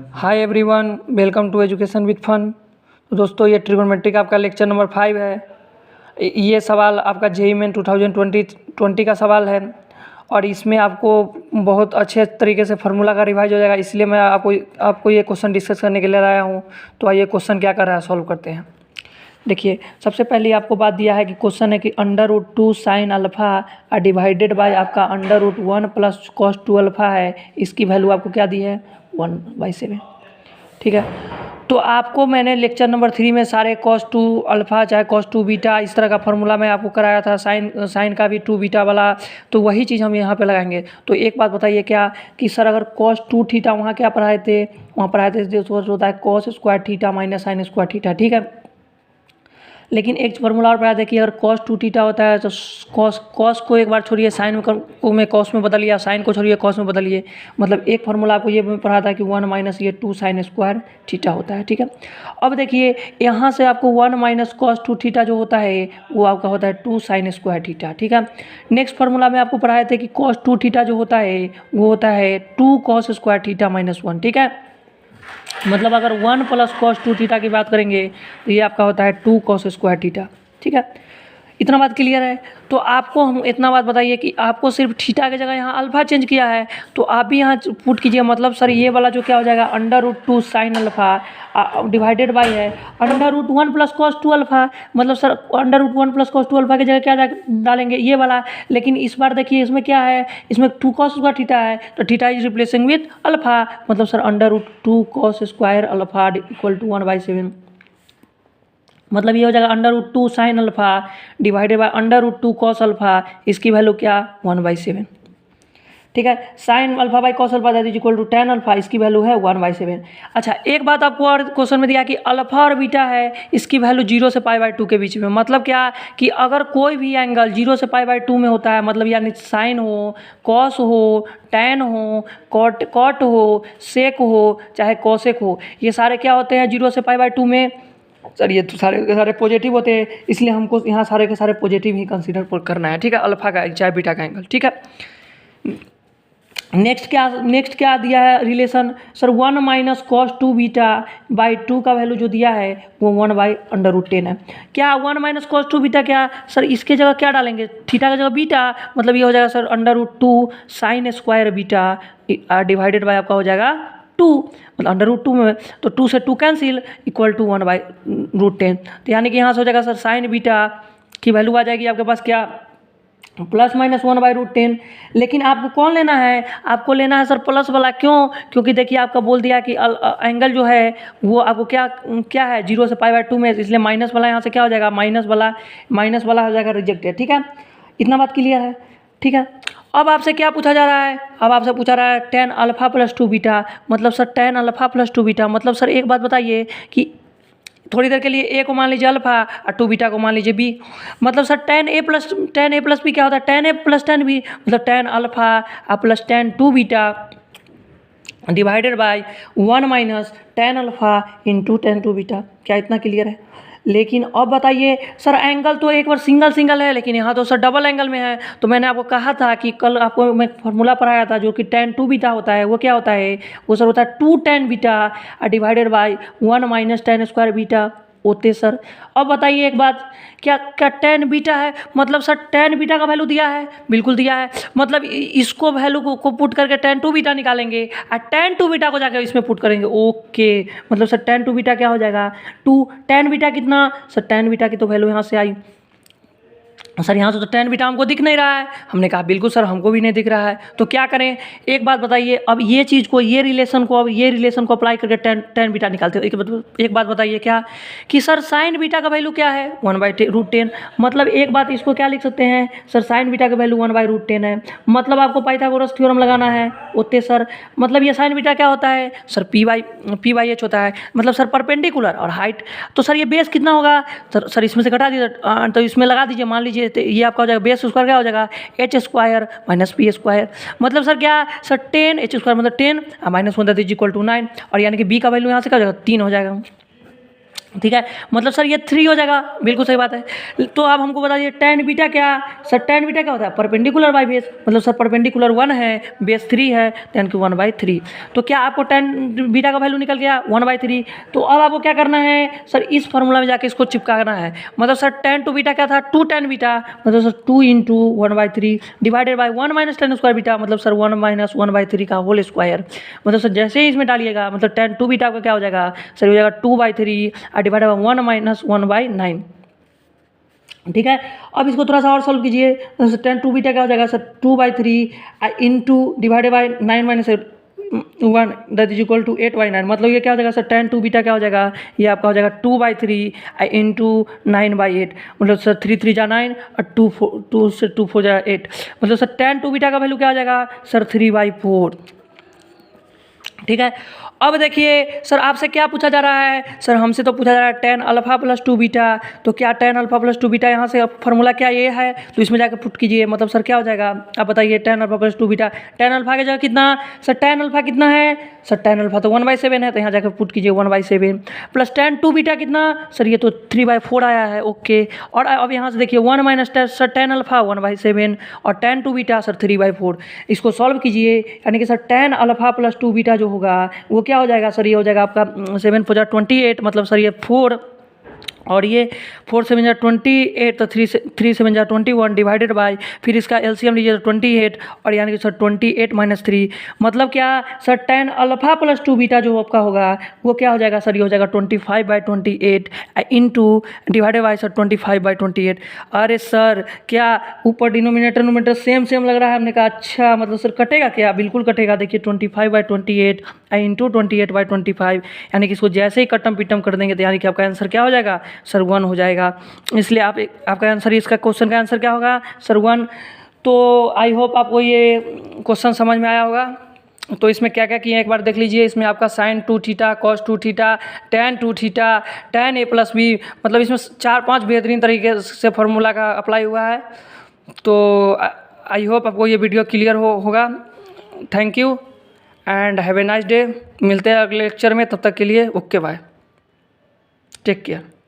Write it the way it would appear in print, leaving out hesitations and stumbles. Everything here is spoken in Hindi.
Hi everyone, welcome to education with fun. तो दोस्तों, ये ट्रिगोनोमेट्री का आपका लेक्चर नंबर 5 है। ये सवाल आपका जेईई मेन 2020 का सवाल है और इसमें आपको बहुत अच्छे तरीके से फार्मूला का रिवाइज हो जाएगा, इसलिए मैं आपको ये क्वेश्चन डिस्कस करने के लिए लाया हूँ। तो आइए क्वेश्चन क्या कर रहा है सॉल्व करते हैं। देखिए, सबसे पहले आपको बात दिया है कि क्वेश्चन है कि √2 साइन अल्फ़ा डिवाइडेड बाय आपका √1 प्लस कॉस 2 अल्फ़ा है। इसकी वैल्यू आपको क्या दी है 1/7। ठीक है, तो आपको मैंने लेक्चर नंबर 3 में सारे cos 2 अल्फ़ा चाहे cos 2 बीटा इस तरह का फार्मूला मैं आपको कराया था, साइन का भी 2 बीटा वाला। तो वही चीज़ हम यहाँ पे लगाएंगे। तो एक बात बताइए क्या कि सर अगर cos 2 थीटा वहाँ क्या पढ़ाए थे, वहाँ पढ़ाए थे जो होता है cos square theta minus sine square theta. ठीक है, लेकिन एक फार्मूला और पढ़ा था कि अगर cos 2 थीटा होता है तो cos को एक बार छोड़िए, साइन को में cos में बदलिए, साइन को छोड़िए cos में बदलिए। मतलब एक फार्मूला आपको ये पढ़ा था कि 1 माइनस ये 2 साइन स्क्वायर थीटा होता है। ठीक है, अब देखिए यहाँ से आपको 1 माइनस cos 2 थीटा जो होता है वो आपका होता है 2 साइन स्क्वायर थीटा। ठीक है, नेक्स्ट फार्मूला में आपको पढ़ाए थे कि cos 2 थीटा जो होता है वो होता है 2 cos स्क्वायर थीटा माइनस 1। ठीक है, मतलब अगर 1 प्लस cos 2 थीटा की बात करेंगे तो ये आपका होता है 2 cos स्क्वायर थीटा। ठीक है, इतना बात क्लियर है। तो आपको हम इतना बात बताइए कि आपको सिर्फ थीटा की जगह यहाँ अल्फ़ा चेंज किया है, तो आप भी यहाँ पुट कीजिए। मतलब सर ये वाला जो क्या हो जाएगा √2 साइन अल्फ़ा डिवाइडेड बाई है √1 प्लस cos 2 अल्फ़ा। मतलब सर √1 प्लस cos 2 अल्फ़ा की जगह क्या डालेंगे ये वाला। लेकिन इस बार देखिए इसमें क्या है, इसमें 2 cos स्क्वायर थीटा है, तो theta is replacing with alpha. मतलब sir √2 cos square alpha equal to 1/7। मतलब ये हो जाएगा √2 sine alpha divided by √2 cos alpha. इसकी वैल्यू क्या 1/7। ठीक है, sine alpha by cos alpha that is equal to tan alpha. इसकी वैल्यू है 1/7। अच्छा, एक बात आपको और क्वेश्चन में दिया कि अल्फ़ा और बीटा है, इसकी वैल्यू 0 से π/2 के बीच में। मतलब क्या कि अगर कोई भी एंगल 0 से π/2 में होता है, मतलब यानी साइन हो, कॉस हो, tan हो, कॉट हो, सेक हो, चाहे कॉसेक हो, ये सारे क्या होते हैं 0 से π/2 में। सर ये तो सारे के सारे पॉजिटिव होते हैं, इसलिए हमको यहाँ सारे के सारे पॉजिटिव ही कंसीडर करना है। ठीक है, अल्फ़ा का चाहे बीटा का एंगल। ठीक है, नेक्स्ट क्या दिया है relation sir 1 minus cos 2 beta by 2 का वैल्यू जो दिया है वो 1/√10 है। क्या 1 माइनस cos 2 बीटा क्या सर, इसके जगह क्या डालेंगे थीटा की जगह बीटा। मतलब ये हो जाएगा sir √2 sine square beta divided by आपका हो जाएगा 2। मतलब √2 में तो 2 से 2 कैंसिल इक्वल टू 1/√10। तो यानी कि यहाँ से हो जाएगा सर साइन बीटा की वैल्यू आ जाएगी आपके पास क्या प्लस माइनस 1/√10। लेकिन आपको कौन लेना है, आपको लेना है सर प्लस वाला। क्यों? क्योंकि देखिए आपका बोल दिया कि एंगल जो है वो आपको क्या है 0 से π/2 में, इसलिए माइनस वाला यहाँ से क्या हो जाएगा माइनस वाला हो जाएगा रिजेक्टेड। ठीक है, इतना बात क्लियर है। ठीक है, अब आपसे क्या पूछा जा रहा है, अब आपसे पूछा रहा है tan अल्फ़ा प्लस 2 बीटा। मतलब sir tan alpha plus 2 beta, मतलब सर एक बात बताइए कि थोड़ी देर के लिए ए को मान लीजिए अल्फ़ा और 2 बीटा को मान लीजिए बी। मतलब sir tan a plus B क्या होता है tan a plus tan b। मतलब tan alpha plus tan 2 beta divided by 1 minus tan alpha into tan 2 beta. क्या इतना क्लियर है? लेकिन अब बताइए सर एंगल तो एक बार सिंगल है, लेकिन यहाँ तो सर डबल एंगल में है। तो मैंने आपको कहा था कि कल आपको मैं फार्मूला पढ़ाया था जो कि tan 2 बीटा होता है, वो क्या होता है वो सर होता है 2 tan beta divided by 1 minus tan square beta होते सर। अब बताइए एक बात, क्या tan बीटा है, मतलब सर tan बीटा का वैल्यू दिया है, बिल्कुल दिया है। मतलब इसको वैल्यू को पुट करके tan 2 बीटा निकालेंगे और tan 2 बीटा को जाकर इसमें पुट करेंगे। ओके, मतलब सर tan 2 बीटा क्या हो जाएगा 2 tan बीटा कितना सर tan बीटा की तो वैल्यू यहाँ से आई सर, यहाँ से तो tan बीटा हमको दिख नहीं रहा है। हमने कहा बिल्कुल सर हमको भी नहीं दिख रहा है। तो क्या करें, एक बात बताइए, अब ये चीज़ को ये रिलेशन को अप्लाई करके tan बीटा निकालते हो। एक बात बताइए क्या कि सर साइन बीटा का वैल्यू क्या है 1/√10। मतलब एक बात इसको क्या लिख सकते हैं सर साइन बीटा का वैल्यू 1/√10 है। मतलब आपको पाइथागोरस थ्योरम लगाना है ओते सर। मतलब ये साइन बीटा क्या होता है सर P/H होता है। मतलब सर परपेंडिकुलर और हाइट। तो सर ये बेस कितना होगा सर इसमें से घटा दीजिए, तो इसमें लगा दीजिए। मान लीजिए तो ये आपका हो जाएगा बेस स्क्वायर क्या हो जाएगा h square minus p square. मतलब सर क्या सर 10 h स्क्वायर मतलब 10 -1 दैट इज इक्वल टू 9। और यानी कि b का वैल्यू यहाँ से क्या हो जाएगा 3 हो जाएगा। ठीक है, मतलब सर ये 3 हो जाएगा, बिल्कुल सही बात है। तो अब हमको बताइए tan बीटा क्या, सर tan बीटा क्या होता है, परपेंडिकुलर बाई बेस, मतलब सर परपेंडिकुलर 1 है, बेस 3 है, tan की 1/3। तो क्या आपको tan बीटा का वैल्यू निकल गया 1/3। तो अब आपको क्या करना है सर, इस फार्मूला में जाके इसको चिपकाना है। मतलब सर tan टू बीटा क्या था, 2 tan बीटा, मतलब sir 2 × 1/3 divided by 1 - tan square beta, मतलब सर 1 - 1/3 का होल स्क्वायर। मतलब सर जैसे ही इसमें डालिएगा, मतलब tan टू बीटा का क्या हो जाएगा सर, हो जाएगा 2/3 डिवाइड बाई 1 - 1/9। ठीक है, अब इसको थोड़ा सा और सॉल्व कीजिए। tan टू बीटा क्या हो जाएगा sir, 2/3 into divided by 9 - 1 that is equal to 8/9। मतलब ये क्या हो जाएगा सर, tan टू बीटा क्या हो जाएगा, ये आपका हो जाएगा 2/3 इंटू 9/8। मतलब सर 3 3 जा 9 और 2 से 2 4 जा 8। मतलब सर tan टू बीटा का वैल्यू क्या हो जाएगा सर, 3/4। ठीक है, अब देखिए सर आपसे क्या पूछा जा रहा है, सर हमसे तो पूछा जा रहा है tan अल्फा प्लस 2 बीटा। तो क्या tan अल्फा प्लस 2 बीटा यहाँ से फार्मूला क्या ये है, तो इसमें जाकर पुट कीजिए। मतलब सर क्या हो जाएगा, आप बताइए tan alpha plus 2 beta, tan alpha की जगह कितना सर, tan अल्फा कितना है सर, tan अल्फा तो 1/7 है, तो यहाँ जाकर पुट कीजिए 1/7 प्लस tan टू बीटा कितना सर, ये तो 3/4 आया है। ओके, और अब यहाँ से देखिए 1 माइनस सर tan अल्फा 1/7 और tan टू बीटा सर 3/4। इसको सॉल्व कीजिए, यानी कि sir tan alpha plus 2 beta जो होगा वो क्या हो जाएगा सर, ये हो जाएगा आपका 7 4 28। मतलब सर ये 4 और ये 4 7 जा 28, तो 3 7 जा 21 डिवाइडेड बाय, फिर इसका एलसीएम लीजिए तो 28, और यानी कि सर 28 - 3। मतलब क्या sir, tan alpha plus 2 beta जो आपका होगा वो क्या हो जाएगा सर, ये हो जाएगा 25/28 इंटू डिवाइडेड बाय सर 25/28। अरे सर क्या ऊपर डिनोमिनेटर नोमिनेटर सेम लग रहा है, हमने कहा अच्छा मतलब सर कटेगा क्या, बिल्कुल कटेगा। देखिए 25/28 इंटू 28/25, यानी कि इसको जैसे ही कटम पिटम कर देंगे तो यानी कि आपका आंसर क्या हो जाएगा सर, 1 हो जाएगा। इसलिए आपका आंसर, इसका क्वेश्चन का आंसर क्या होगा सर, 1। तो आई होप आपको ये क्वेश्चन समझ में आया होगा। तो इसमें क्या क्या किए एक बार देख लीजिए। इसमें आपका sin 2 theta, cos 2 theta, tan 2 theta, tan a plus B, मतलब इसमें 4-5 बेहतरीन तरीके से फार्मूला का अप्लाई हुआ है। तो आई होप आपको ये वीडियो क्लियर होगा। Thank you and have a nice day. मिलते हैं अगले लेक्चर में, तब तक के लिए ओके बाय, टेक केयर।